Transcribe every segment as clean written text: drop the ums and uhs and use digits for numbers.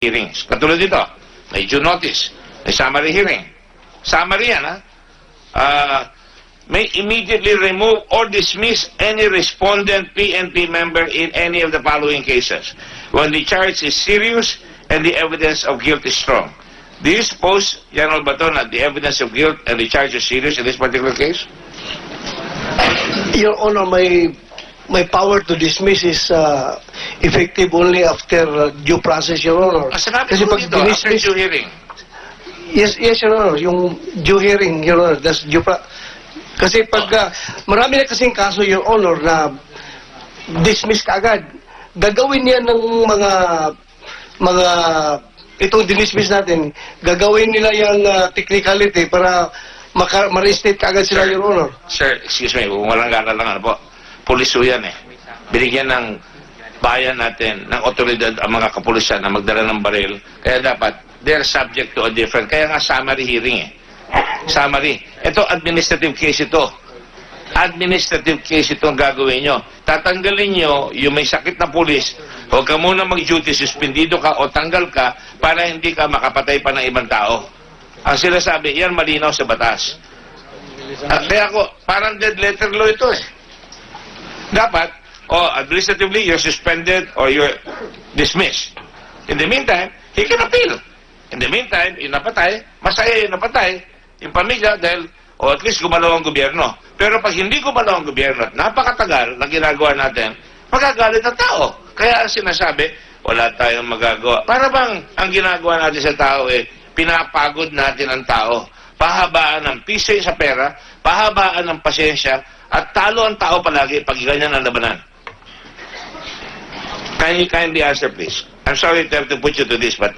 hearings. Katulad dito, may due notice, may summary hearing. Summary yan, ha? May immediately remove or dismiss any respondent PNP member in any of the following cases. When the charge is serious and the evidence of guilt is strong. Do you suppose, General Baton, that the evidence of guilt and the charge is serious in this particular case? Your Honor, my power to dismiss is effective only after due process, Your Honor. Sinabi ko dito, after due hearing. Yes, Your Honor. Yung due hearing, Your Honor, that's due process. Kasi pag marami na kasing kaso, Your Honor, na dismiss kaagad, gagawin niya ng mga itong dinismiss natin, gagawin nila yung technicality para ma-restate kaagad sila, Your Honor. Sir, excuse me, kung walang gana lang, ano po, pulis ho yan eh. Binigyan ng bayan natin, ng otoridad, ang mga kapulisan na magdala ng baril. Kaya dapat, they're subject to a different, kaya nga summary hearing eh. Summary. Ito, administrative case ito. Administrative case ito ang gagawin nyo. Tatanggalin nyo yung may sakit na pulis, huwag ka muna mag-duty, suspendido ka o tanggal ka para hindi ka makapatay pa ng ibang tao. Ang sinasabi, yan malinaw sa batas. Kaya ako, parang dead letter law ito eh. Dapat, administratively, you're suspended or you're dismissed. In the meantime, he can appeal. In the meantime, yung napatay, masaya yung napatay, yung pamilya, dahil, at least gumalaw ang gobyerno. Pero pag hindi gumalaw ang gobyerno at napakatagal na ginagawa natin, magagalit ang tao. Kaya ang sinasabi, wala tayong magagawa. Para bang ang ginagawa natin sa tao pinapagod natin ang tao. Pahabaan ng pisay sa pera, pahabaan ng pasensya, at talo ang tao palagi pag ganyan ang labanan. Kindly answer, please. I'm sorry to have to put you to this, but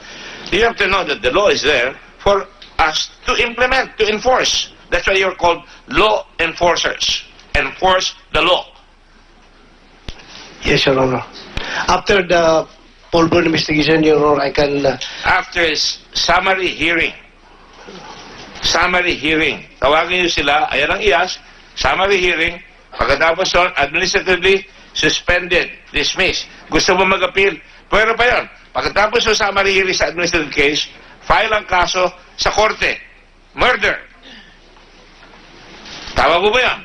you have to know that the law is there for us to implement, to enforce. That's why you're called law enforcers. Enforce the law. Yes, Your Honor. After the full-blown investigation, Your Honor, I can... After summary hearing. Summary hearing. Tawagin niyo sila, ayan ang IAS, summary hearing, pagkatapos yun, administratively suspended, dismissed. Gusto mo mag-appeal? Pwede pa yun. Pagkatapos yung summary hearing sa administrative case, file ang kaso sa korte. Murder. Tama po ba yan?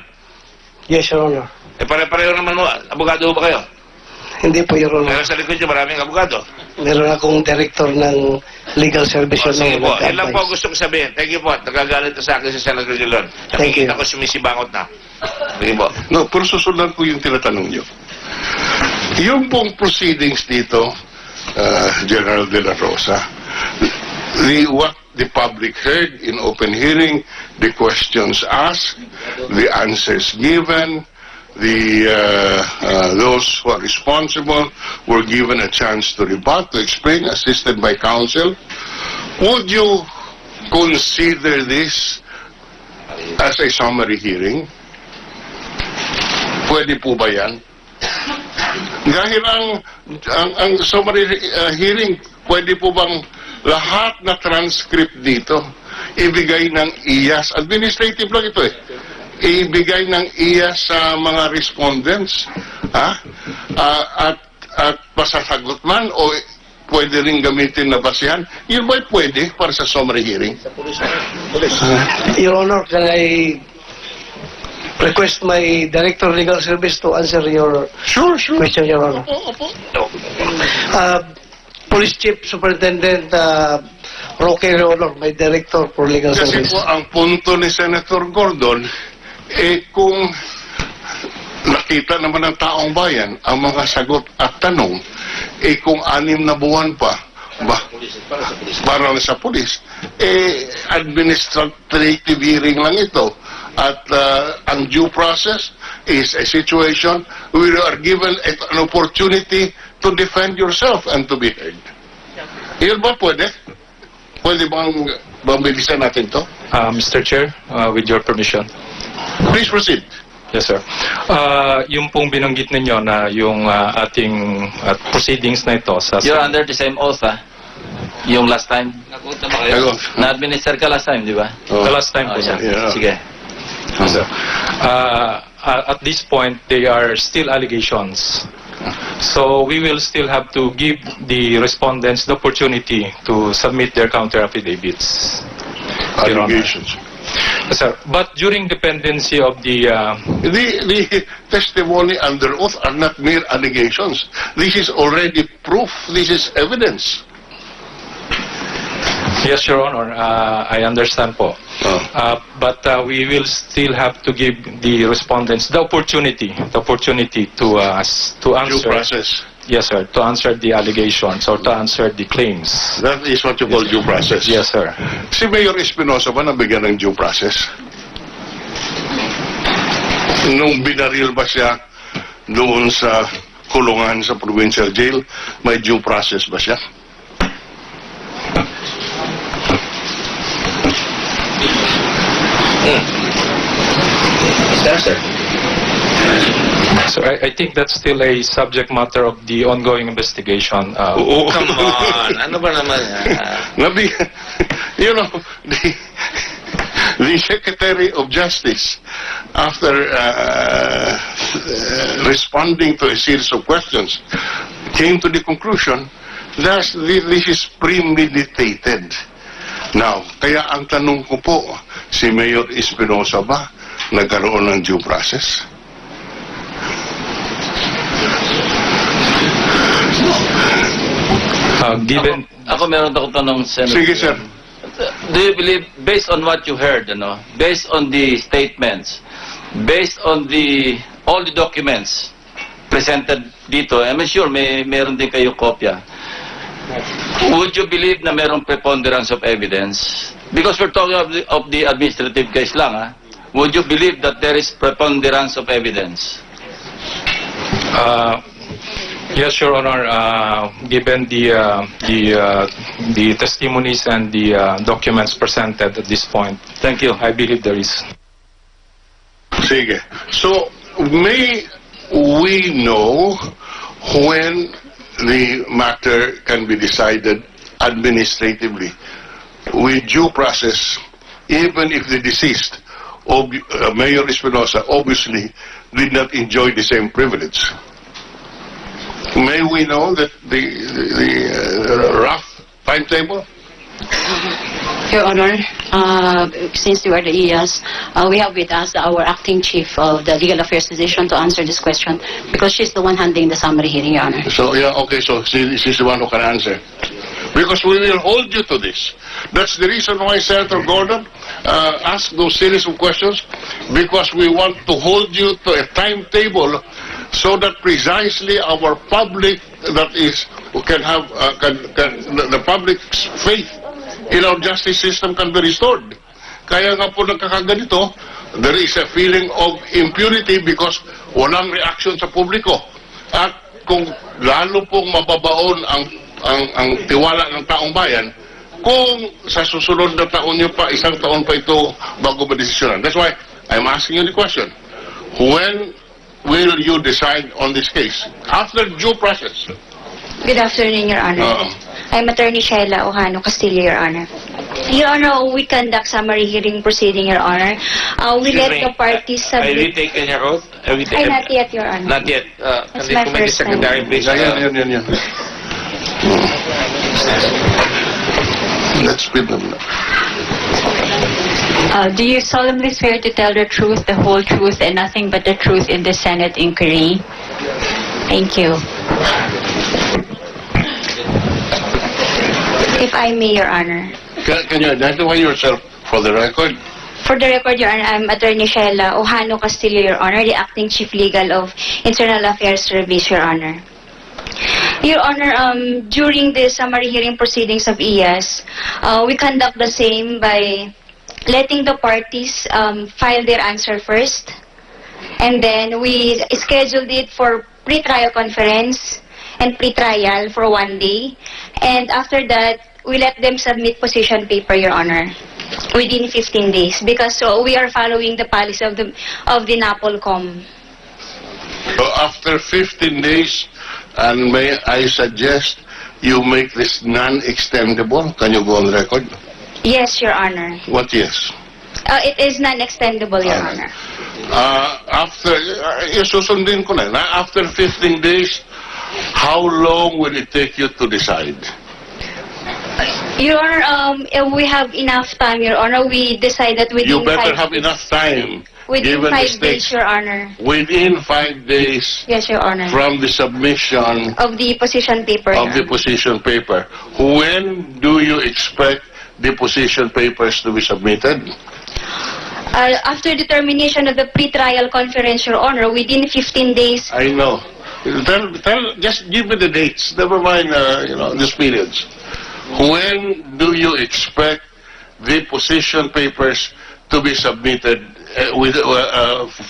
Yes, Your Honor. Pare-pareho naman mo. Abogado ba kayo? Hindi po, Your Honor. Meron sa likod nyo, maraming abogado. Meron akong director ng legal service. Sige po. Yan lang po gusto ko sabihin. Thank you po. Nagagalit na sa akin si Senator Dillon. Nakikita ko sumisibangot na. Sige po. No, pero susundan ko yung tinatanong nyo. Yung pong proceedings dito, General De La Rosa, what the public heard in open hearing, the questions asked, the answers given, those who are responsible were given a chance to rebut, to explain, assisted by counsel. Would you consider this as a summary hearing? Pwede po ba yan? Dahil ang summary hearing, pwede po bang lahat na transcript dito ibigay ng IAS? Administrative lang ito eh. Ibigay ng IAS sa mga respondents at pasasagot man o pwede rin gamitin na basihan. Yun ba'y pwede para sa summary hearing? Your Honor, can I request my Director of Legal Service to answer your question, Your Honor? Police Chief Superintendent Roque, Your Honor, my Director for Legal Kasi Service. po, ang punto ni Senator Gordon, kung nakita naman ng taong bayan ang mga sagot at tanong, kung 6 na buwan pa, para sa pulis, administrative hearing lang ito. At ang due process is a situation where you are given an opportunity to defend yourself and to be heard. Yun ba pwede? Pwede bang bilisan natin to? Mr. Chair, with your permission. Please proceed. Yes, sir. Yung pong binanggit ninyo na yung ating proceedings na ito sa... You're under the same oath, Yung last time. Na-administer ka last time, di ba? The last time po, sir. Yeah. Sige. Sir. At this point, they are still allegations. So we will still have to give the respondents the opportunity to submit their counter affidavits. Your Honor. Allegations. Sir, but during dependency of the The testimony under oath are not mere allegations. This is already proof. This is evidence. yes, Your Honor, I understand po. But we will still have to give the respondents the opportunity to Due answer. process. Yes, sir, to answer the allegations or to answer the claims. That is what you call due process. Yes, sir. Si Mayor Espinosa ba nabigyan ng due process? Nung binaril ba siya doon sa kulungan sa provincial jail, may due process ba siya? So I think that's still a subject matter of the ongoing investigation. Oo. Come on, ano ba naman? Nabi, you know, the Secretary of Justice, after responding to a series of questions, came to the conclusion that this is premeditated. Now, kaya ang tanong ko po, si Mayor Espinosa ba nagkaroon ng due process? Given Ako meron akong tanong, Senator. Sige, sir. Do you believe, based on what you heard, based on the statements, based on all the documents presented dito, I'm sure meron din kayo kopya. Would you believe na merong preponderance of evidence? Because we're talking of the administrative case lang, ha? Would you believe that there is preponderance of evidence? yes, Your Honor, given the testimonies and the documents presented at this point, Thank you. I believe there is. Sige. So, may we know when the matter can be decided administratively with due process, even if the deceased, Mayor Espinosa, obviously did not enjoy the same privilege? May we know that the rough timetable? Your Honor, since you are the EAS, we have with us our acting chief of the Legal Affairs Division to answer this question because she's the one handling the summary hearing, Your Honor. So, yeah, okay, so she's the one who can answer. Because we will hold you to this. That's the reason why Senator Gordon asked those series of questions, because we want to hold you to a timetable so that precisely our public can have the public's faith in our justice system can be restored. Kaya nga po nagkakaganito, there is a feeling of impunity because walang reaction sa publiko. At kung lalo pong mababaon ang tiwala ng taong bayan, kung sa susunod na taon nyo pa, isang taon pa ito bago madesisyonan. That's why I'm asking you the question. When will you decide on this case? After due process. Good afternoon, Your Honor. I'm Attorney Shaila Ojano Castillo, Your Honor. Your Honor, we conduct summary hearing proceeding, Your Honor. We let the parties Have you submit. taken your oath? Have you Ay, taken? not yet, Your Honor. Not yet. That's Can the my Committee first time. Secretary please? Yan. Let's speed them up. Do you solemnly swear to tell the truth, the whole truth, and nothing but the truth in the Senate inquiry? Thank you. If I may, Your Honor. Can you identify yourself for the record? For the record, Your Honor, I'm Attorney Shaila Ojano Castillo, Your Honor, the Acting Chief Legal of Internal Affairs Service, Your Honor. Your Honor, during the summary hearing proceedings of EAS, we conduct the same by letting the parties file their answer first, and then we scheduled it for pre-trial conference and pre-trial for 1 day, and after that, we let them submit position paper, Your Honor, within 15 days, because we are following the policy of the NAPOLCOM. So after 15 days, and may I suggest you make this non-extendable? Can you go on record? Yes, Your Honor. What yes? It is non-extendable, Your Honor. Susundin ko na. After 15 days, how long will it take you to decide? Your Honor, if we have enough time, Your Honor, we decided You within better 5 have enough time, within given the 5 days, stakes, Your Honor. within 5 days Yes, Your Honor. from the submission Of the position paper, of the Your Honor. position paper. When do you expect the position papers to be submitted? After determination of the pre-trial conference, Your Honor, within 15 days. I know. Just give me the dates. Never mind, these periods. When do you expect the position papers to be submitted?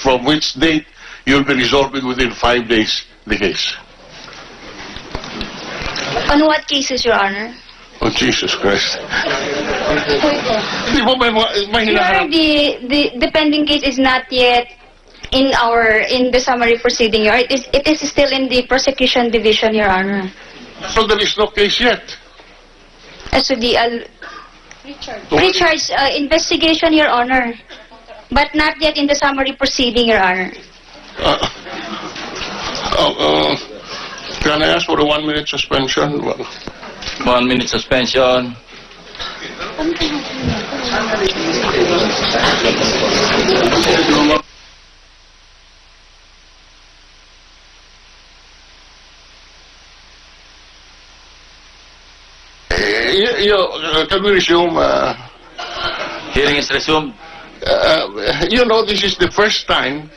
From which date you'll be resolving within 5 days the case? On what cases, Your Honor? Oh, Jesus Christ. Di ba may Your Honor, hinaharap? the pending case is not yet in the summary proceeding, Your Honor. It is still in the prosecution division, Your Honor. So there is no case yet. As to the pre-charge investigation, Your Honor, but not yet in the summary proceeding, Your Honor. Can I ask for a 1-minute suspension? 1 minute suspension. Can we resume? Hearing is resumed. This is the first time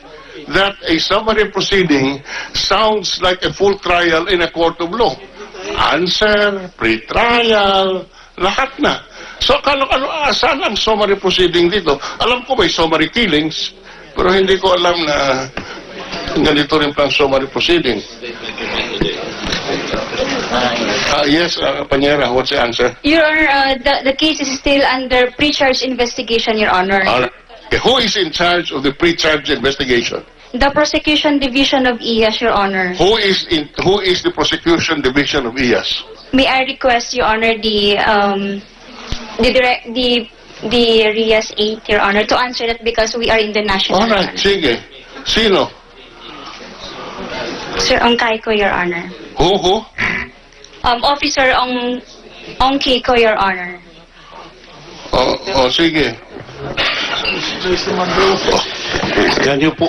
that a summary proceeding sounds like a full trial in a court of law. Answer, pre-trial, lahat na. So, saan ang summary proceeding dito? Alam ko may summary killings, pero hindi ko alam na ganito rin pang summary proceeding. Yes, Panyera, what's the answer? Your Honor, the case is still under pre-charge investigation, Your Honor. Who is in charge of the pre-charge investigation? The prosecution division of IAS, Your Honor. Who is the prosecution division of IAS? May I request, Your Honor, the RIAS 8, Your Honor, to answer that because we are in the national. Your Alright, Honor. sige. Sino? Sir Ongkaiko, Your Honor. Who? Officer Ongkaiko, Your Honor. Sige.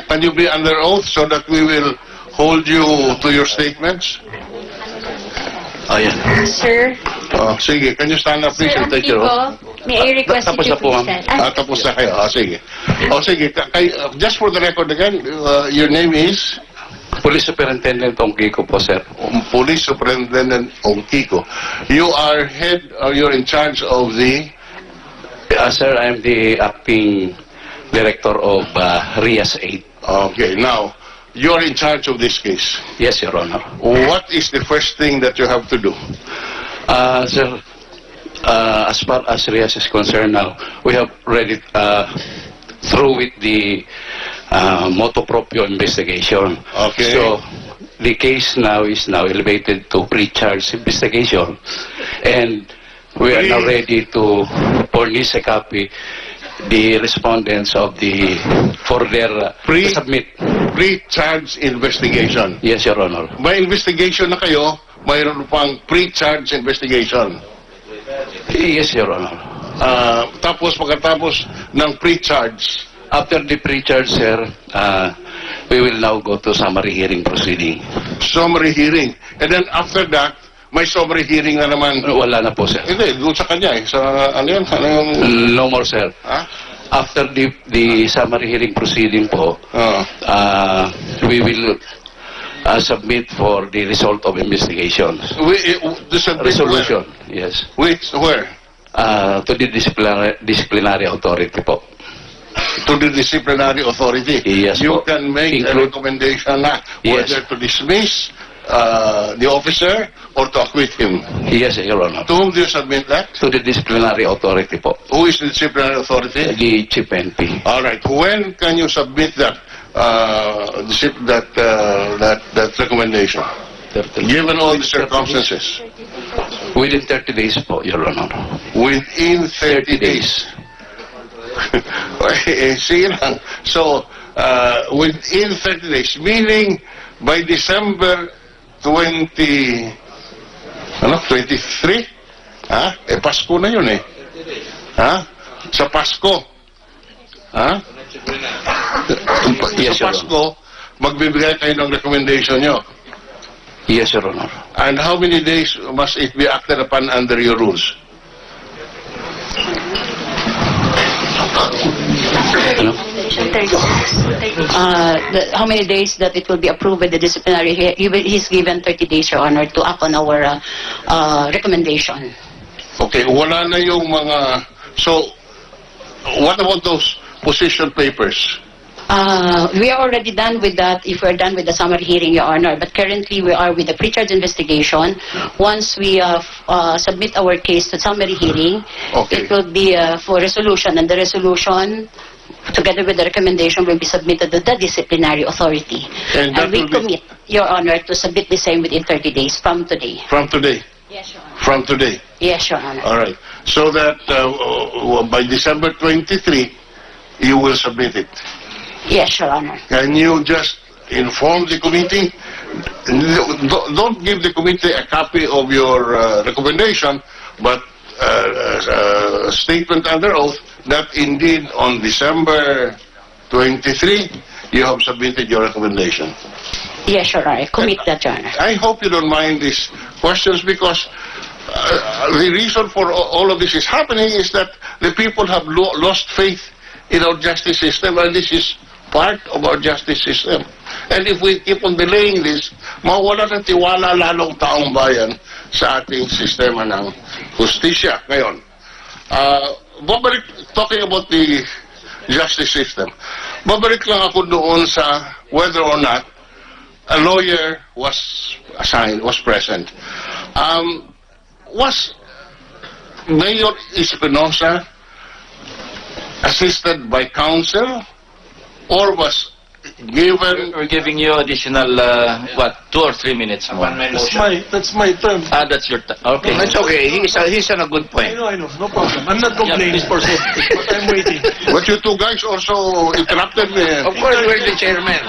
Can you be under oath so that we will hold you to your statements? Sir, Sige. Can you stand up, please, Sir and take your oath? Ongkaiko, may I request Tapos you na to po, please ma'am. stand? Tapos na kayo. Sige. Sige. Just for the record again, your name is? Police Superintendent Ongkiko po, sir. Police Superintendent Ongkiko. You are head, or you're in charge of the... Sir, I'm the acting director of RIAS 8. Okay, now, you're in charge of this case. Yes, Your Honor. What is the first thing that you have to do? Sir, as far as RIAS is concerned now, we have already through with the motu proprio investigation. Okay. So, the case now is elevated to pre-charge investigation. And we are now ready to furnish a copy the respondents of for their to submit. Pre-charge investigation. Yes, Your Honor. May investigation na kayo, mayroon pang pre-charge investigation. Yes, Your Honor. Tapos pagkatapos ng pre-charge, After the pre-charge, sir, we will now go to summary hearing proceeding. summary hearing. And then after that, may summary hearing na naman. Wala na po, sir. Hindi, doon sa kanya eh. Sa ano yun? Ano yung... No more, sir. Ha? After the summary hearing proceeding po, we will submit for the result of investigation. Resolution, yes. Which, where? To the disciplinary authority po. To the disciplinary authority. Yes, You po. can make a recommendation na Yes. whether to dismiss the officer or to acquit him. Yes, Your Honor. To whom do you submit that? To the disciplinary authority po. Who is the disciplinary authority? The Chief NP. All right. When can you submit that that recommendation? Given all the circumstances, Within 30 days po, Your Honor. within 30 days. Sige lang. So, within 30 days, meaning by December 23? Ha? Pasko na yun eh. Ha? Sa Pasko. Ha? Yes, Sa Your Pasko, magbibigay kayo ng recommendation nyo. Yes, Your Honor. And how many days must it be acted upon under your rules? Ano? How many days that it will be approved by the disciplinary, he's given 30 days, Your Honor, to act on our recommendation. Okay, wala na yung mga... So, what about those position papers? We are already done with that if we're done with the summary hearing, Your Honor. But currently, we are with the pre-charge investigation. Once we submit our case to summary hearing, Okay. it will be for resolution. And the resolution, together with the recommendation, will be submitted to the disciplinary authority. And that we will be- commit, Your Honor, to submit the same within 30 days from today. From today? Yes, Your Honor. From today. Yes, Your Honor. All right. So that by December 23, you will submit it. Yes, Your Honor. Can you just inform the committee? Don't give the committee a copy of your recommendation, but a statement under oath that indeed on December 23, you have submitted your recommendation. Yes, Your Honor. I commit that, Your Honor. I hope you don't mind these questions because the reason for all of this is happening is that the people have lost faith in our justice system, and this is part of our justice system. And if we keep on delaying this, mawala ng tiwala lalong taong bayan sa ating sistema ng justisya. Ngayon, talking about the justice system, babalik lang ako doon sa whether or not a lawyer was assigned, was present. Was Mayor Espinosa assisted by counsel or was given... We're giving you additional, 2 or 3 minutes more. 1 minute. That's my term. That's your time. Okay. That's okay. He's on a good point. I know. No problem. I'm not complaining. please proceed. But I'm waiting. But you two guys also interrupted me. Of course, we're the chairman.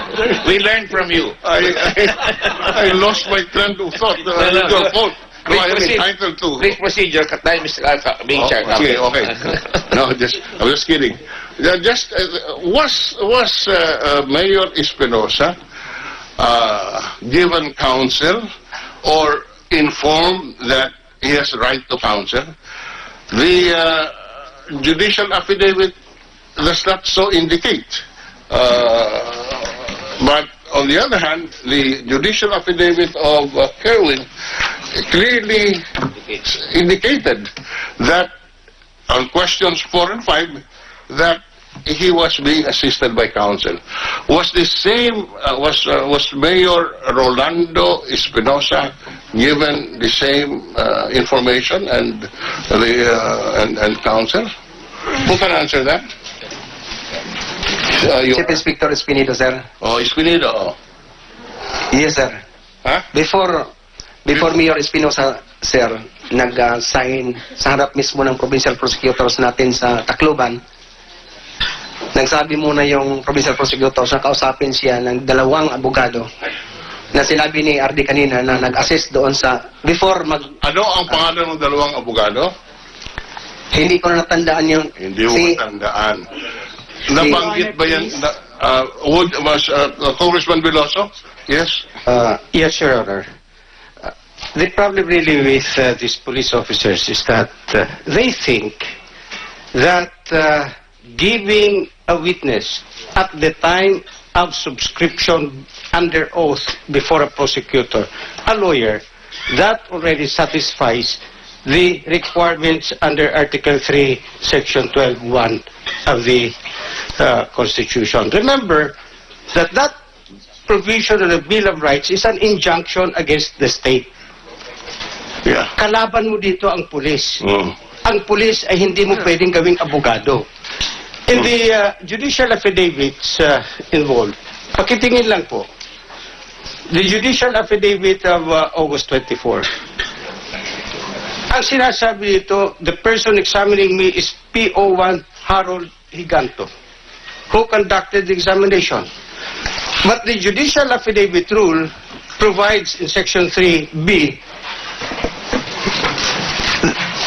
We learned from you. I lost my train of thought. Your fault. No, I am entitled to... Please proceed. Your time is being charged. Okay. No, I'm just kidding. Was Mayor Espinosa given counsel or informed that he has right to counsel? The judicial affidavit does not so indicate. But on the other hand, the judicial affidavit of Kerwin clearly indicated that on questions 4 and 5 that he was being assisted by counsel. Was the same was Mayor Rolando Espinosa given the same information and and counsel? Who can answer that? Chief Inspector Espinido, sir. Oh, Espinido. Yes, sir. Huh? Before Mayor Espinosa, sir, nag-sign sa harap mismo ng provincial prosecutors natin sa Tacloban. Nagsabi muna yung provincial prosecutors na kausapin siya ng 2 abogado na sinabi ni RD kanina na nag-assist doon sa Ano ang pangalan ng 2 abogado? hindi ko na natandaan yung Hindi mo matandaan. Nabanggit ba yan? Congressman Veloso? Yes? Yes, Your Honor. The problem really with these police officers is that they think that giving a witness at the time of subscription under oath before a prosecutor, a lawyer, that already satisfies the requirements under Article 3, Section 12.1 of the Constitution. Remember that that provision of the Bill of Rights is an injunction against the state. Yeah. Kalaban mo dito ang pulis. Mm. Ang pulis ay hindi mo pwedeng gawing abogado. In the judicial affidavits involved, pakitingin lang po, the judicial affidavit of August 24. Ang sinasabi dito, the person examining me is PO1 Harold Higanto, who conducted the examination. But the judicial affidavit rule provides in Section 3B,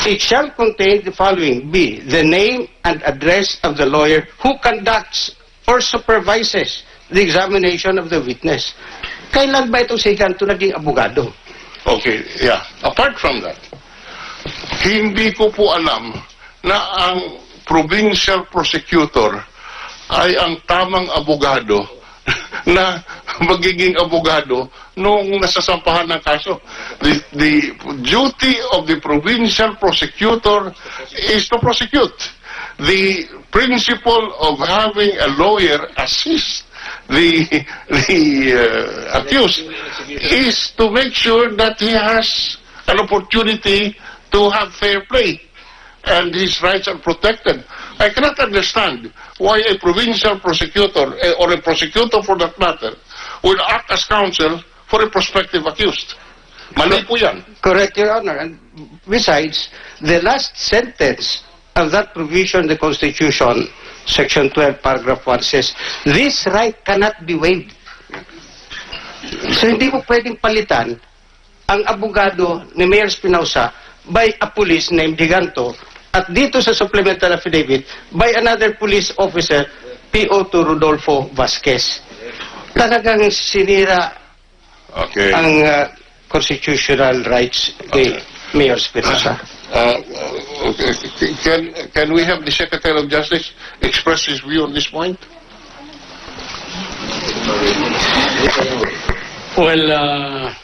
it shall contain the following: B, the name and address of the lawyer who conducts or supervises the examination of the witness. Kailan ba itong si ganito naging abogado? Okay, yeah. Apart from that, hindi ko po alam na ang provincial prosecutor ay ang tamang abogado na magiging abogado nung nasasampahan ng kaso. The duty of the provincial prosecutor is to prosecute. The principle of having a lawyer assist the accused is to make sure that he has an opportunity to have fair play and his rights are protected. I cannot understand why a provincial prosecutor or a prosecutor for that matter will act as counsel for a prospective accused. Mali po yan. Correct, Your Honor. And besides, the last sentence of that provision in the Constitution, Section 12, Paragraph 1 says, this right cannot be waived. So hindi mo pwedeng palitan ang abogado ni Mayor Espinosa by a police named Giganto at dito sa supplemental affidavit by another police officer, P.O. to Rodolfo Vasquez. Talagang sinira ang constitutional rights ni Mayor Espinosa. Can we have the Secretary of Justice express his view on this point? Well,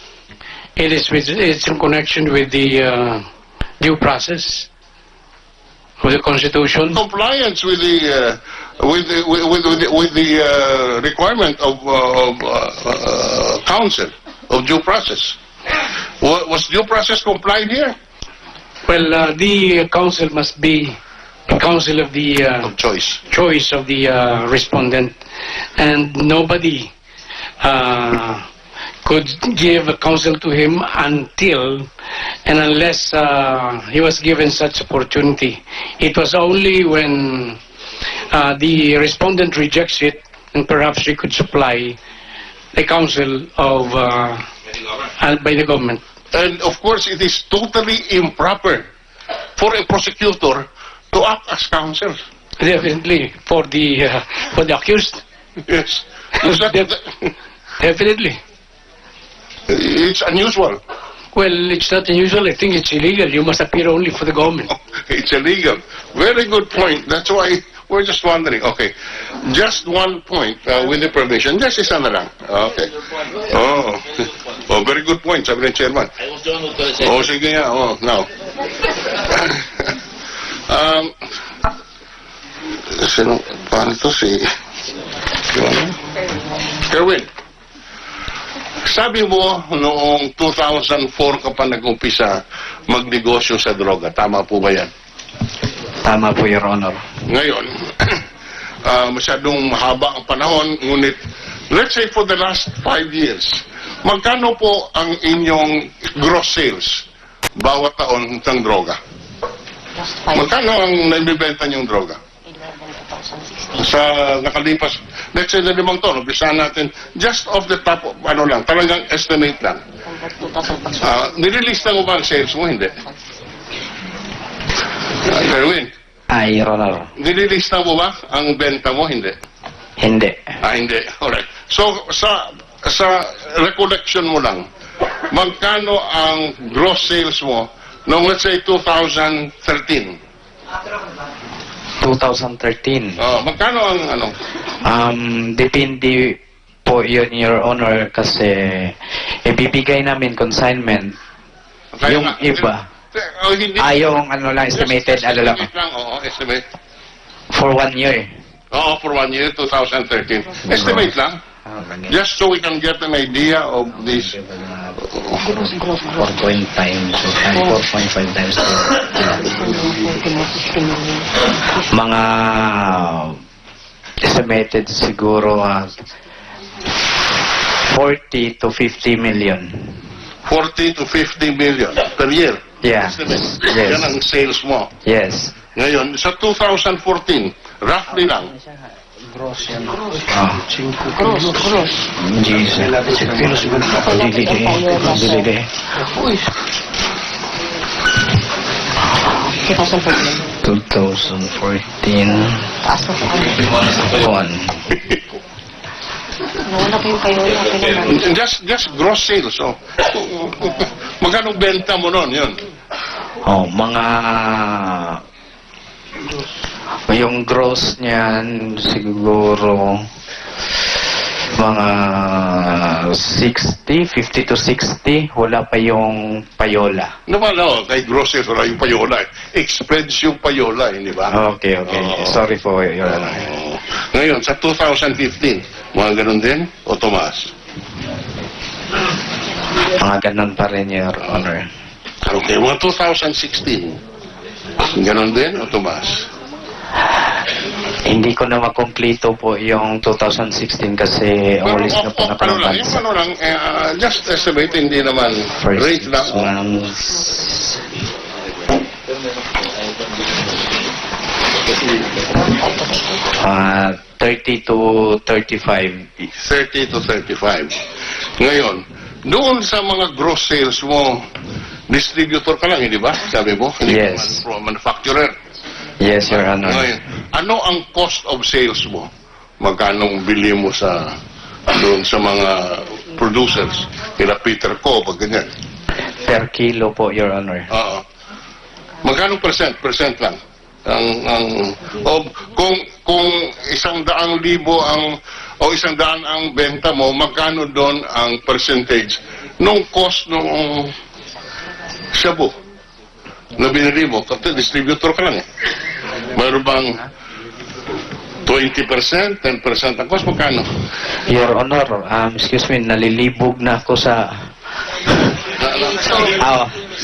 it's in connection with the due process, with the Constitution. Compliance with the requirement of counsel of due process. Was due process complied here? Well, the counsel must be the counsel of the Of choice. choice of the respondent, and nobody could give a counsel to him until and unless he was given such opportunity. It was only when the respondent rejects it, and perhaps he could supply the counsel of by the government. And of course, it is totally improper for a prosecutor to act as counsel. Definitely for the accused. Yes. Is that, Definitely. it's unusual. Well, it's not unusual. I think it's illegal. You must appear only for the government. It's illegal. Very good point. That's why we're just wondering. Okay. Just one point with the permission. Just isa na lang. Okay. Oh. Oh, very good point, sabi ng chairman. Oh, sige nga. Oh, now. Paano to si... Kerwin, sabi mo noong 2004 ka pa nag-umpisa magnegosyo sa droga. Tama po ba yan? Tama po, Your Honor. Ngayon, masyadong mahaba ang panahon, ngunit let's say for the last 5 years, magkano po ang inyong gross sales bawat taon ng droga? Magkano ang naibibenta niyong droga? Sa nakalipas, let's say na 5 taon, umpisahan natin, just off the top, ano lang, talagang estimate lang. Nirelease na mo ba ang sales mo? Hindi. Erwin, Ay, Your Honor. nirelease na mo ba ang benta mo? Hindi. Hindi. Hindi. Alright. So, sa recollection mo lang, magkano ang gross sales mo noong let's say 2013? 2013. Magkano ang ano? Depende po yun, Your Honor, kasi ibibigay namin consignment. Kaya Yung nga, iba. Hindi. Yung ano lang, estimated, ano lang. Estimate lang, oo, estimate. For 1 year. Oo, for 1 year, 2013. Estimate lang. Just so we can get an idea of this. 4.5 times. Mga estimated siguro 40 to 50 million. 40 to 50 million per year. Yeah. Estimate. Yes. Yan ang sales mo. Yes. Ngayon, sa 2014, roughly lang, Wala pa yung payola. Just gross sales. Oh. Magkano benta mo nun, yun? Yung gross niyan siguro mga 50 to 60, wala pa yung payola. Naman, kay gross sales, wala yung payola. Expense yung payola, hindi ba? Okay. Sorry po, Your Honor. Ngayon, sa 2015, mga ganun din, o Tomas? Mga ganun pa rin, Your Honor. Okay, mga 2016, ganun din, o Tomas? Hindi ko na makomplito po yung 2016 kasi umalis na po na ano lang, yung ano lang, just estimate, hindi naman rate lang. Uh, 30 to 35. 30 to 35. Ngayon, doon sa mga gross sales mo, distributor ka lang, hindi ba? Sabi mo? Hindi Yes. ka man manufacturer. Yes, Your Honor. Ngayon, ano ang cost of sales mo? Magkano bili mo sa doon sa mga producers? Kila Peter Co, pag ganyan. Per kilo po, Your Honor. Oo. Magkano percent? Percent lang. Kung 100,000 o 100 ang benta mo, magkano doon ang percentage nung cost nung shabu na binili mo? Kasi distributor ka lang eh. Mayroon bang 20%, 10% ang cost? Magkano? Your Honor, excuse me, nalilibog na ako sa...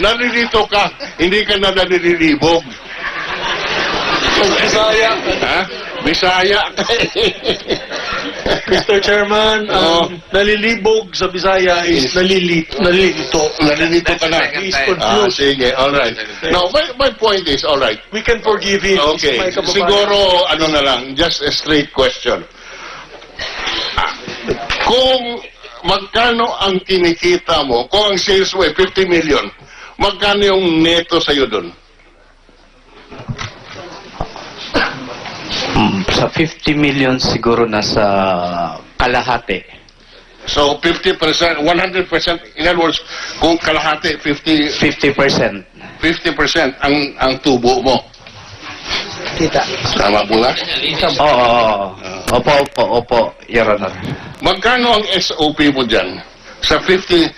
Nalilito ka, hindi ka na nalilibog. Bisaya. Ha? Bisaya ka Mr. Chairman, nalilibog sa Bisaya is nalilito. Nalilito ka na. He's confused. Sige, alright. Now, my point is, alright. We can forgive him. Okay, He's my kababayan. siguro, ano na lang, just a straight question. Kung magkano ang kinikita mo, kung ang sales mo ay 50 million, magkano yung neto sa'yo doon? Sa 50 million siguro nasa kalahati. So, 50%, 100%, in other words, kung kalahati, 50%. 50% ang tubo mo. Kita. Tama po ba? Oo. Opo, Your Honor. Magkano ang SOP mo dyan? Sa 50,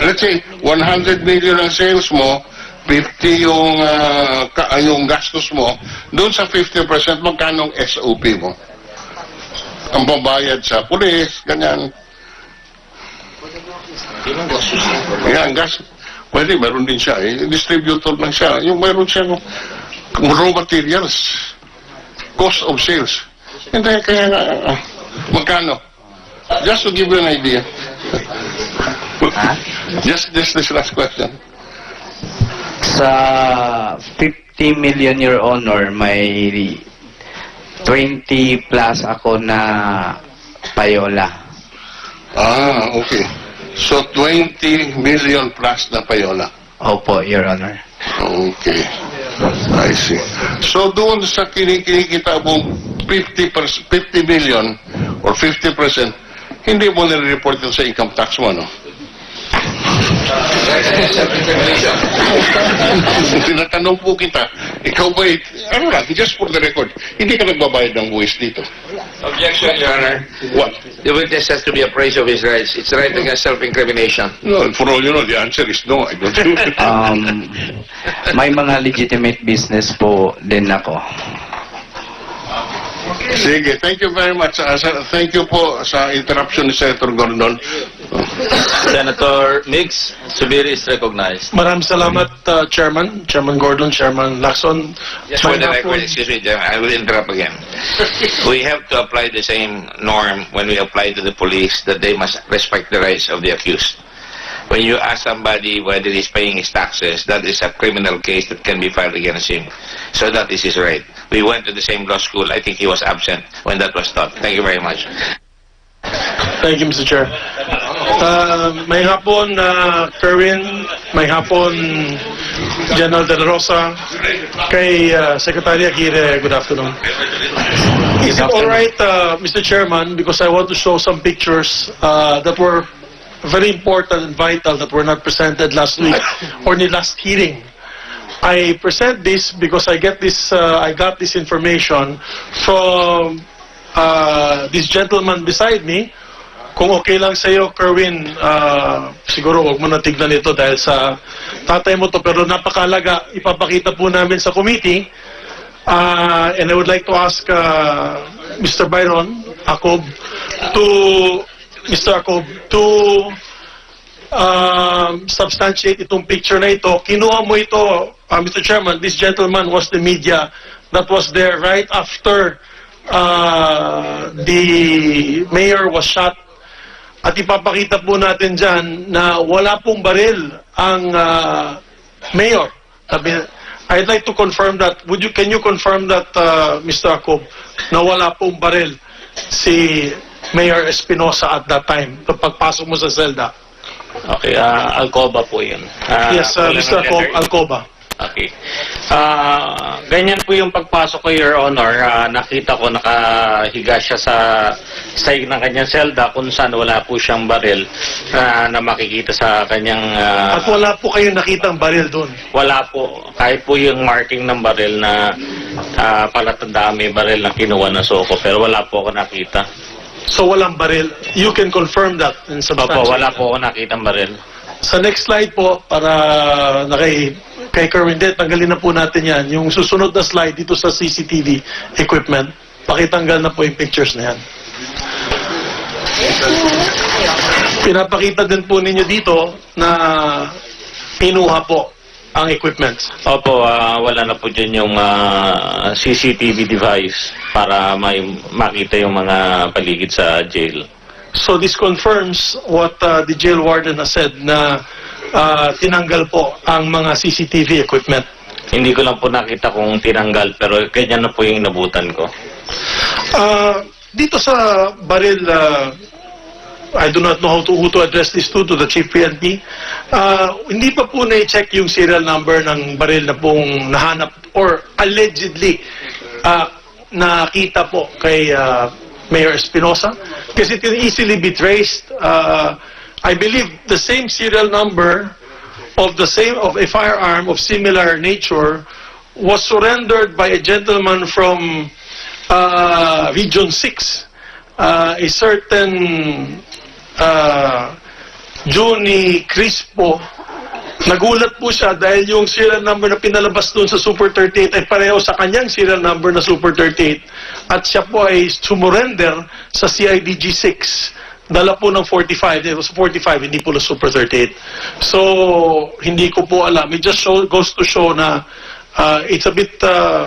let's say, 100 million ang sales mo, 50 yung gastos mo, doon sa 50%, magkano ang SOP mo? Ang pambayad sa pulis, ganyan. Yan, gas. Pwede, meron din siya. Distributor lang siya. Yung meron siya raw materials. Cost of sales. Hindi, kaya magkano? Just to give you an idea. Just this last question. Sa 50 million, Your Honor, may 20 plus ako na payola. Okay. So, 20 million plus na payola. Opo, Your Honor. Okay. I see. So, doon sa kinikita mo 50 million or 50%, hindi mo nire-report yun sa income tax mo, no? Tinatanong po kita, ikaw ba, ano lang, just for the record, hindi ka nagbabayad ng buwis dito. Objection, Your Honor. What? The witness has to be appraised of his rights. It's right against self-incrimination. No, for all you know, the answer is no. I don't do it. May mga legitimate business po din ako. Sige, thank you very much. Thank you po sa interruption ni Senator Gordon. Senator Mix, Subiri is recognized. Maraming salamat, Chairman Gordon, Chairman Lacson. Just for the record, excuse me, I will interrupt again. We have to apply the same norm when we apply to the police that they must respect the rights of the accused. When you ask somebody whether he's paying his taxes, that is a criminal case that can be filed against him. So that is his right. we went to the same law school. I think he was absent when that was taught. Thank you very much. Thank you, Mr. Chair. May hapon, Kerwin. May hapon, General De La Rosa. Kay Secretary Aguirre, good afternoon. Is it all right, Mr. Chairman, because I want to show some pictures that were very important and vital that were not presented last week or in the last hearing. I present this because I got this information from this gentleman beside me. Kung okay lang sa iyo, Kerwin, siguro wag mo na tignan ito dahil sa tatay mo to, pero napakalaga, ipapakita po namin sa committee. And I would like to ask Mr. Byron Acob to substantiate itong picture na ito. Kinuha mo ito, Mr. Chairman, this gentleman was the media that was there right after the mayor was shot. At ipapakita po natin dyan na wala pong baril ang mayor. I'd like to confirm that. Can you confirm that, Mr. Acob, na wala pong baril si Mayor Espinosa at that time, pagpasok mo sa Zelda? Okay, Alcoba po yun. Yes, Mr. Acob, Alcoba. Okay. Ganyan po yung pagpasok ko, Your Honor. Nakita ko nakahiga siya sa sahig ng kanyang selda kung saan wala po siyang baril na makikita sa kanyang... At wala po kayong nakitang baril doon? Wala po. Kahit po yung marking ng baril na palatandaan may baril na kinuha ng Soko, pero wala po ako nakita. So walang baril. You can confirm that in substance? Opo, wala po ako nakitang baril. Sa next slide po, para kay Kerwin, tanggalin na po natin yan. Yung susunod na slide dito sa CCTV equipment, pakitanggal na po yung pictures na yan. Pinapakita din po ninyo dito na pinuha po ang equipment. Opo, wala na po dyan yung CCTV device para makita yung mga paligid sa jail. So this confirms what the jail warden has said na tinanggal po ang mga CCTV equipment. Hindi ko lang po nakita kung tinanggal, pero ganyan na po yung inabutan ko. Dito sa baril, I do not know who to address this to the Chief PNP. Hindi pa po na-check yung serial number ng baril na pong nahanap or allegedly nakita po kay Mayor Espinosa, because it can easily be traced. I believe the same serial number of a firearm of similar nature was surrendered by a gentleman from Region 6, a certain Juni Crispo. Nagulat po siya dahil yung serial number na pinalabas doon sa Super 38 ay pareho sa kanyang serial number na Super 38 at siya po ay sumurrender sa CIDG 6. Dala po ng 45. It was 45, hindi po na Super 38. So, hindi ko po alam. It just goes to show na it's a bit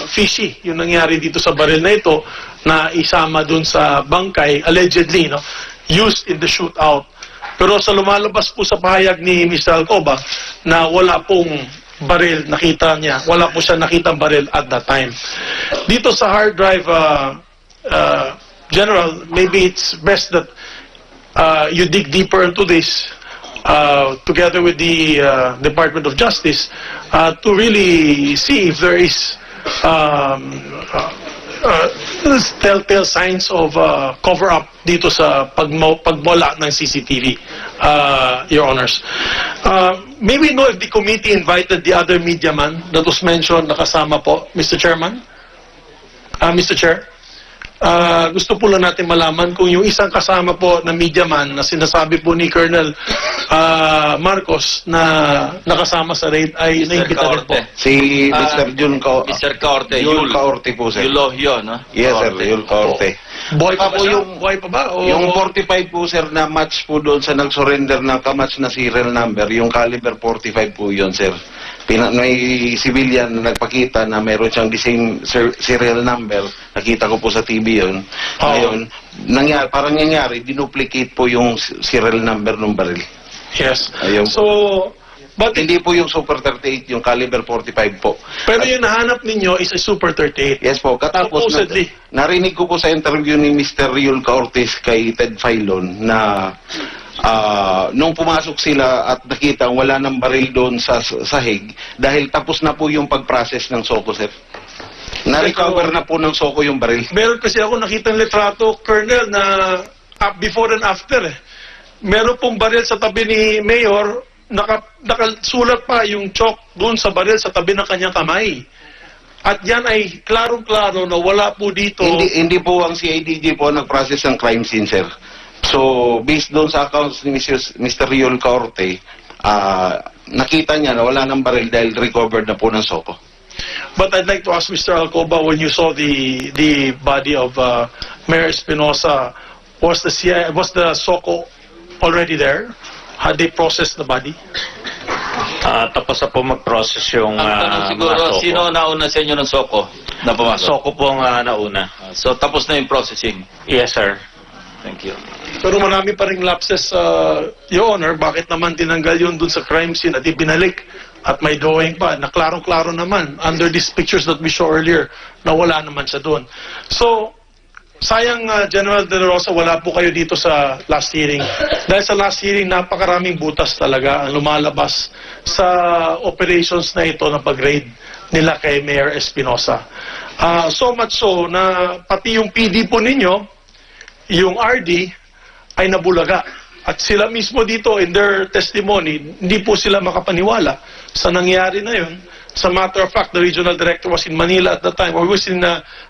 fishy yung nangyari dito sa baril na ito na isama doon sa bangkay, allegedly, no, used in the shootout. Pero sa lumalabas po sa pahayag ni Mr. Alcoba na wala pong baril nakita niya, wala po siya nakitang baril at that time. Dito sa hard drive, General, maybe it's best that you dig deeper into this together with the Department of Justice to really see if there is telltale signs of cover-up dito sa pagbola ng CCTV, Your Honors. May we know if the committee invited the other media man that was mentioned na kasama po, Mr. Chairman? Mr. Chair? Gusto po lang natin malaman kung yung isang kasama po na media man na sinasabi po ni Colonel Marcos na nakasama sa raid ay naimbita rin po. Si Mr. Mr. Caorte, Yul Caorte po, sir. Yulohyo, no? Yes, sir, Yul Caorte. Buhay pa po ba siya? yung- Buhay pa ba? O... Yung 45 po, sir, na match po doon sa nag-surrender na kamatch na serial number, yung caliber 45 po yun, sir. May civilian na nagpakita na meron siyang the same serial number. Nakita ko po sa TV yun. Ngayon, parang nangyari, dinuplicate po yung serial number ng baril. Yes. Ayun. So, But Hindi po yung Super 38, yung caliber 45 po. pero yung nahanap ninyo is a Super 38. Yes po, katapos Supposedly. narinig ko po sa interview ni Mr. Riol Cortez kay Ted Filon na nung pumasok sila at nakita wala ng baril doon sa sahig dahil tapos na po yung pag-process ng SOCO, sir. Na-recover na po ng SOCO yung baril. Meron kasi ako nakitang litrato, Colonel, na before and after. Meron pong baril sa tabi ni Mayor, nakasulat pa yung chalk doon sa baril sa tabi ng kanyang kamay. At yan ay klarong-klaro na wala po dito. Hindi po ang CIDG po nag-process ng crime scene, sir. So, based doon sa accounts ni Mr. Riol Corte, nakita niya na wala ng baril dahil recovered na po ng SOCO. But I'd like to ask Mr. Alcoba, when you saw the body of Mayor Espinosa, was the SOCO already there? Had they processed the body? Tapos na po mag-process yung Ang tanong siguro, mga SOCO. sino nauna sa inyo ng SOCO na pumasok? SOCO po ang nauna. So tapos na yung processing. Yes, sir. Thank you. Pero marami pa ring lapses, Your Honor. Bakit naman tinanggal yun dun sa crime scene at ibinalik? At may drawing pa na klarong-klaro naman under these pictures that we saw earlier na wala naman siya dun. So, sayang General De La Rosa, wala po kayo dito sa last hearing. Dahil sa last hearing, napakaraming butas talaga ang lumalabas sa operations na ito na pag-raid nila kay Mayor Espinosa. So much so na pati yung PD po ninyo, yung RD, ay nabulaga. At sila mismo dito, in their testimony, hindi po sila makapaniwala sa nangyari na yun. As a matter of fact, the regional director was in Manila at the time, or was in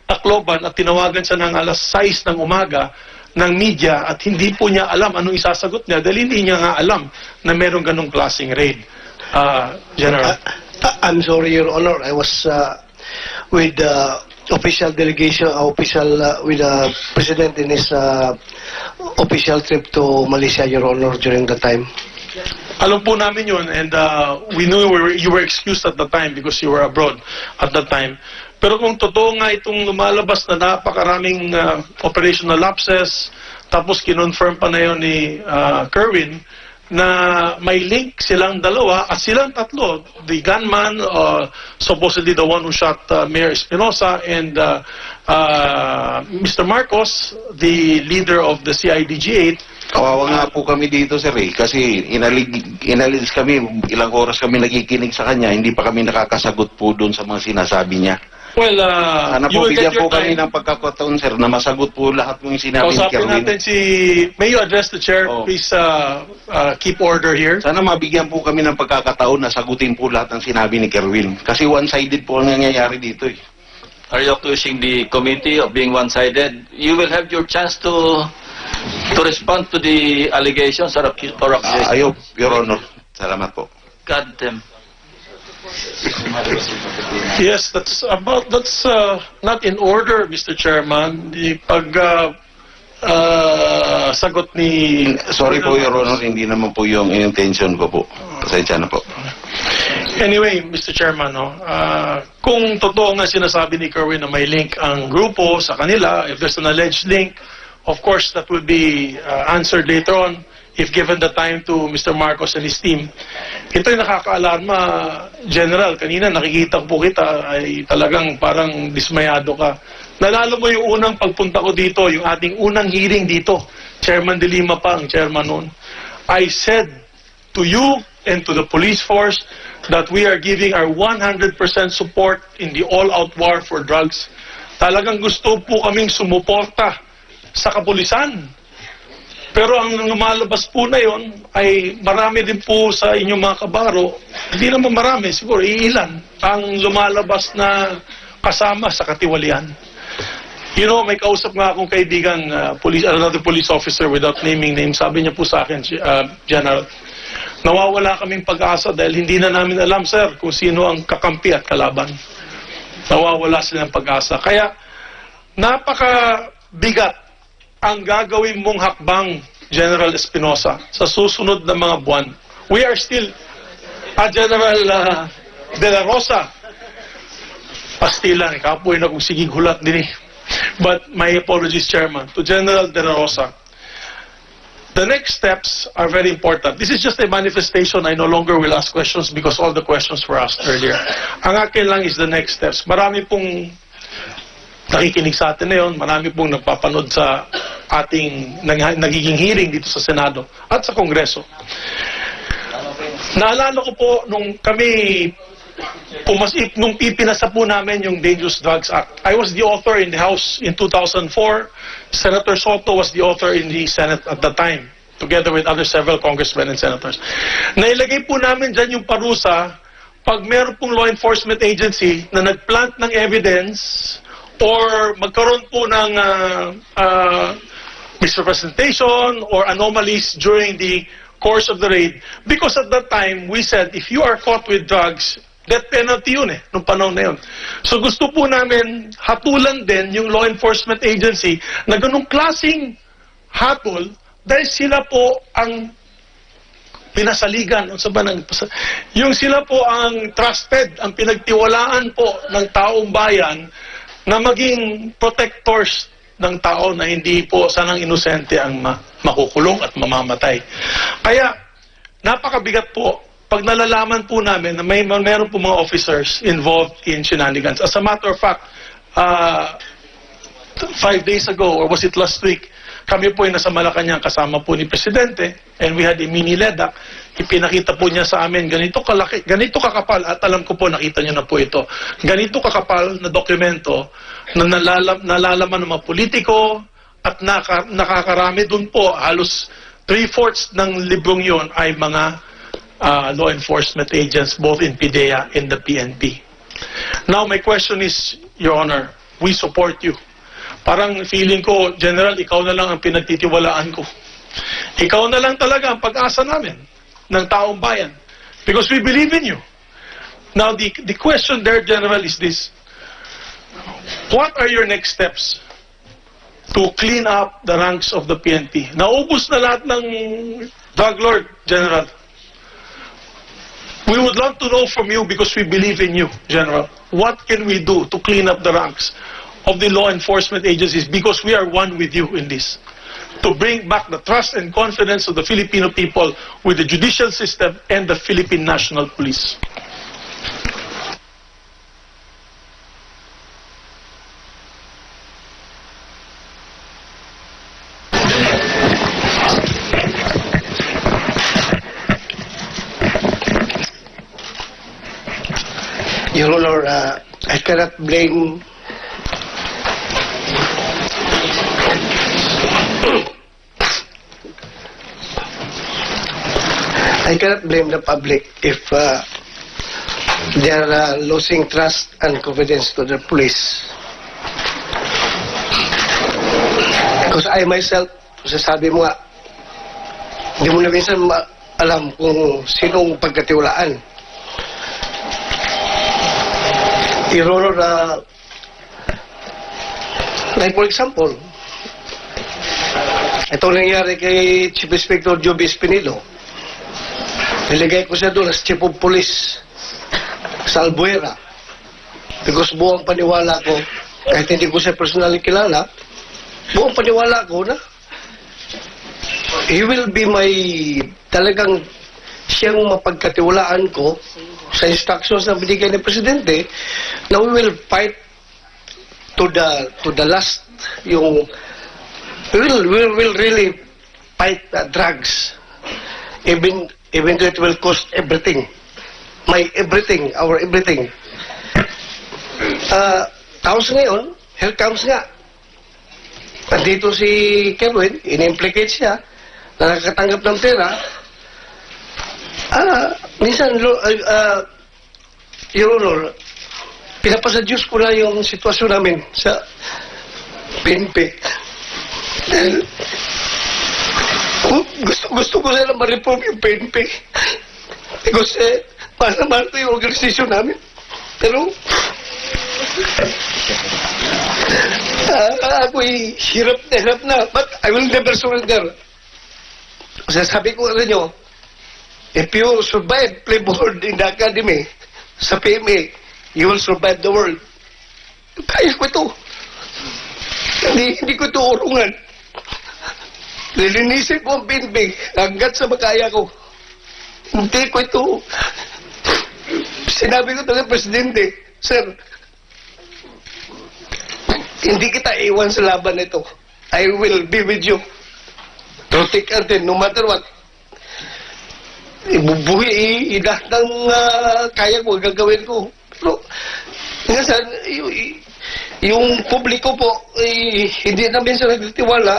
Tacloban, at tinawagan siya ng alas 6 ng umaga ng media at hindi po niya alam anong isasagot niya dahil hindi niya nga alam na merong ganong klaseng raid. General. I'm sorry, Your Honor. I was with the official delegation, with the President in his official trip to Malaysia, Your Honor, during the time. Alam po namin yun, and we knew you were excused at the time because you were abroad at that time. Pero kung totoo nga itong lumalabas na napakaraming operational lapses, tapos kinonfirm pa na yun ni Kerwin, na may link silang dalawa at silang tatlo, the gunman, supposedly the one who shot Mayor Espinosa, and Mr. Marcos, the leader of the CIDG-8. Kawawa nga po kami dito, sir, kasi inalis kami, ilang oras kami nakikinig sa kanya, hindi pa kami nakakasagot po doon sa mga sinasabi niya. Well, Sana you po will get bigyan your po kami time. ng pagkakataon, sir, na masagot po lahat ng sinabi ni Kausapin Kerwin. natin may you address the chair? Please keep order here. Sana mabigyan po kami ng pagkakataon na sagutin po lahat ng sinabi ni Kerwin. Kasi one-sided po ang nangyayari dito. Are you accusing the committee of being one-sided? You will have your chance to respond to the allegations or accusations. Ayaw, Your Honor. Salamat po. God damn. Yes, that's not in order, Mr. Chairman. The sagot ni... Sorry po, Your Honor. Hindi naman po yung intention ko po. Pasensya na po. Anyway, Mr. Chairman, kung totoo nga sinasabi ni Kerwin na may link ang grupo sa kanila, if there's an alleged link, of course, that will be answered later on if given the time to Mr. Marcos and his team. Ito'y nakaka-alarma, General. Kanina nakikita po kita ay talagang parang dismayado ka. Nalala mo yung unang pagpunta ko dito, yung ating unang hearing dito. Chairman De Lima pa ang chairman noon. I said to you and to the police force that we are giving our 100% support in the all-out war for drugs. Talagang gusto po kaming sumuporta sa kapulisan. Pero ang lumalabas po na yon ay marami din po sa inyong mga kabaro, hindi naman marami, siguro iilan, ang lumalabas na kasama sa katiwalian. You know, may kausap nga akong kaibigan, another police officer without naming names, sabi niya po sa akin, General, nawawala kaming pag-asa dahil hindi na namin alam, sir, kung sino ang kakampi at kalaban. Nawawala silang pag-asa. Kaya, napakabigat ang gagawin mong hakbang, General Espinosa, sa susunod na mga buwan. We are still, General De La Rosa, pastilan, kapoy na kung sigig hulat din eh. But my apologies, Chairman, to General De La Rosa. The next steps are very important. This is just a manifestation. I no longer will ask questions because all the questions were asked earlier. Ang akin lang is the next steps. Marami pong nakikinig sa atin ngayon, marami pong nagpapanood sa ating nagiging hearing dito sa Senado at sa Kongreso. Naalala ko po nung kami nung ipinasa po namin yung Dangerous Drugs Act. I was the author in the House in 2004. Senator Soto was the author in the Senate at the time, together with other several congressmen and senators. Nailagay po namin dyan yung parusa pag meron pong law enforcement agency na nagplant ng evidence or magkaroon po ng misrepresentation or anomalies during the course of the raid. Because at that time, we said, if you are caught with drugs, death penalty yun nung panahon na yun. So gusto po namin hatulan din yung law enforcement agency na ganung klaseng hatol dahil sila po ang pinasaligan. Yung sila po ang trusted, ang pinagtiwalaan po ng taong bayan na maging protectors ng tao na hindi po sanang inosente ang makukulong at mamamatay. Kaya, napakabigat po pag nalalaman po namin na meron po mga officers involved in shenanigans. As a matter of fact, 5 days ago, or was it last week, kami po ay nasa Malacanang kasama po ni Presidente, and we had a mini LEDAC. Ipinakita po niya sa amin, ganito kalaki, ganito kakapal, at alam ko po, nakita niyo na po ito, ganito kakapal na dokumento na nalalaman ng mga politiko, at nakakarami dun po, halos 3/4 ng librong yon ay mga law enforcement agents, both in PIDEA and the PNP. Now, my question is, Your Honor, we support you. Parang feeling ko, General, ikaw na lang ang pinagtitiwalaan ko. Ikaw na lang talaga ang pag-asa namin ng taong bayan. Because we believe in you. Now, the question there, General, is this. What are your next steps to clean up the ranks of the PNP? Naubos na lahat ng drug lord, General. We would love to know from you because we believe in you, General. What can we do to clean up the ranks of the law enforcement agencies, because we are one with you in this, to bring back the trust and confidence of the Filipino people with the judicial system and the Philippine National Police. Your Honor, I cannot blame the public if they are losing trust and confidence to the police. Because I myself, sasabi mo nga, hindi mo na minsan alam kung sinong pagkatiwalaan. Your Honor, like for example, itong nangyari kay Chief Inspector Joby Espinilo. Nilagay ko siya doon as Chief of Police sa Albuera. Because buong paniwala ko, kahit hindi ko siya personally kilala, buong paniwala ko na he will be my talagang siyang mapagkatiwalaan ko sa instructions na binigay ng Presidente na we will fight to the last yung we will really fight drugs even though it will cost everything, our everything. Tapos ngayon, here comes nga, andito si Kerwin, in-implicate siya, na nakatanggap ng pera. Minsan, Your Honor, pinapasadyos ko na yung sitwasyon namin sa PNP. Dahil, gusto ko sana ma-reform yung PNP. Because, mahal yung organisasyon namin. Pero, ako'y hirap na. But I will never surrender. Sabi ko sa inyo, if you survive playboard in the academy, sa PMA, you will survive the world. Kaya ko ito. Hindi ko ito urungan. Lilinisin ko ang PNP hanggat sa makaya ko. Hindi ko ito. Sinabi ko talaga, Presidente, Sir, hindi kita iwan sa laban na ito. I will be with you. Through thick and thin, no matter what. Ibubuhi, lahat ng kaya ko, gagawin ko. Pero, minsan, yung publiko po, hindi namin sa nagtitiwala,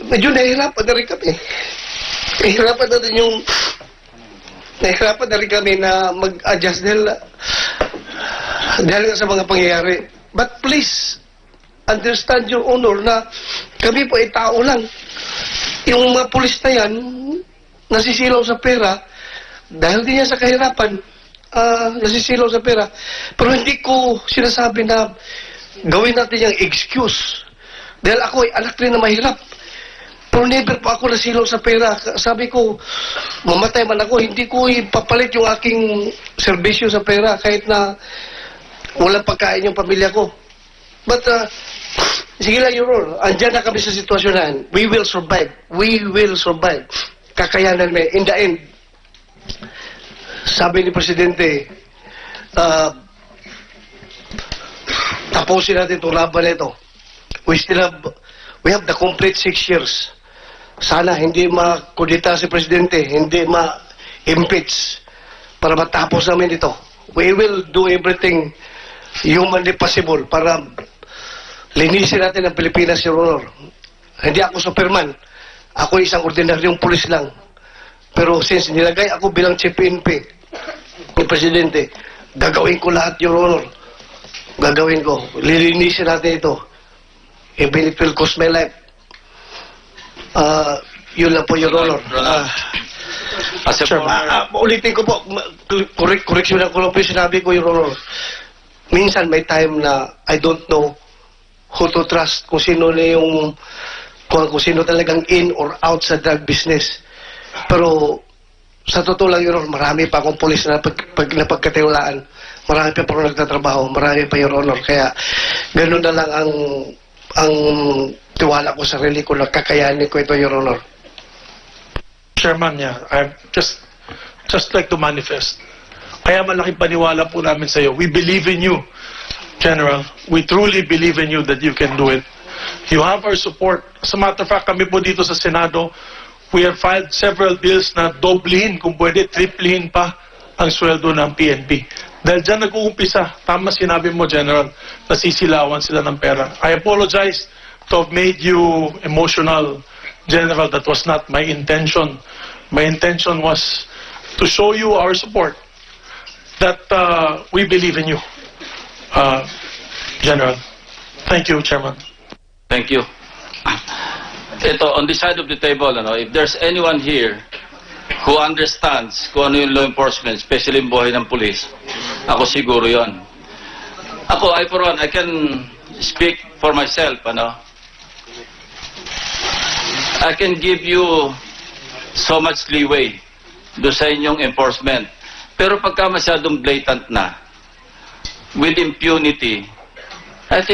medyo nahihirapan na rin kami. Nahihirapan na rin kami na mag-adjust dahil sa mga pangyayari. But please, understand your honor na kami po ay tao lang. Yung mga pulis na yan, nasisilaw sa pera, dahil din yan sa kahirapan, nasisilaw sa pera. Pero hindi ko sinasabi na gawin natin yung excuse. Dahil ako ay anak rin na mahirap. Pero never po ako nasilaw sa pera. Sabi ko, mamatay man ako, hindi ko ipapalit yung aking serbisyo sa pera kahit na walang pagkain yung pamilya ko. But, sige lang, Your Honor, andyan na kami sa sitwasyon na yan. We will survive. We will survive. Kakayanan may. In the end, sabi ni Presidente, tapusin natin itong laban na ito. We have the complete 6 years. Sana hindi makudita si Presidente, hindi ma-impeach para matapos namin ito. We will do everything humanly possible para linisin natin ang Pilipinas, Your Honor. Hindi ako Superman. Ako isang ordinaryong pulis lang. Pero since nilagay ako bilang Chief PNP ni Presidente, gagawin ko lahat, Your Honor. Gagawin ko. Lilinisin natin ito. Even it will cost my life. Yun lang po, Your Honor. Ulitin ko po, correction ko lang po yung sinabi ko, Your Honor. Minsan may time na I don't know who to trust, kung sino na yung, kung sino talagang in or out sa drug business. Pero sa totoo lang, Your Honor, marami pa akong pulis na napagkatiwalaan. Marami pa po nagtatrabaho, marami pa, Your Honor. Kaya ganoon na lang ang tiwala ko sa sarili ko na kakayanin ko ito, Your Honor. Chairman, I just like to manifest. Kaya malaking paniwala po namin sa iyo. We believe in you, General. We truly believe in you that you can do it. You have our support. As a matter of fact, kami po dito sa Senado, we have filed several bills na doblehin, kung pwede, triplehin pa ang sweldo ng PNP. Dahil dyan nag-uumpisa, tama sinabi mo, General, nasisilawan sila ng pera. I apologize to have made you emotional, General. That was not my intention. My intention was to show you our support, that we believe in you, General. Thank you, Chairman. Thank you. Ito, on the side of the table, if there's anyone here who understands kung ano yung law enforcement, especially yung buhay ng police, ako siguro yon. Ako, for one, I can speak for myself, I can give you so much leeway do sa inyong enforcement. Pero pagka masyadong blatant na, with impunity, I think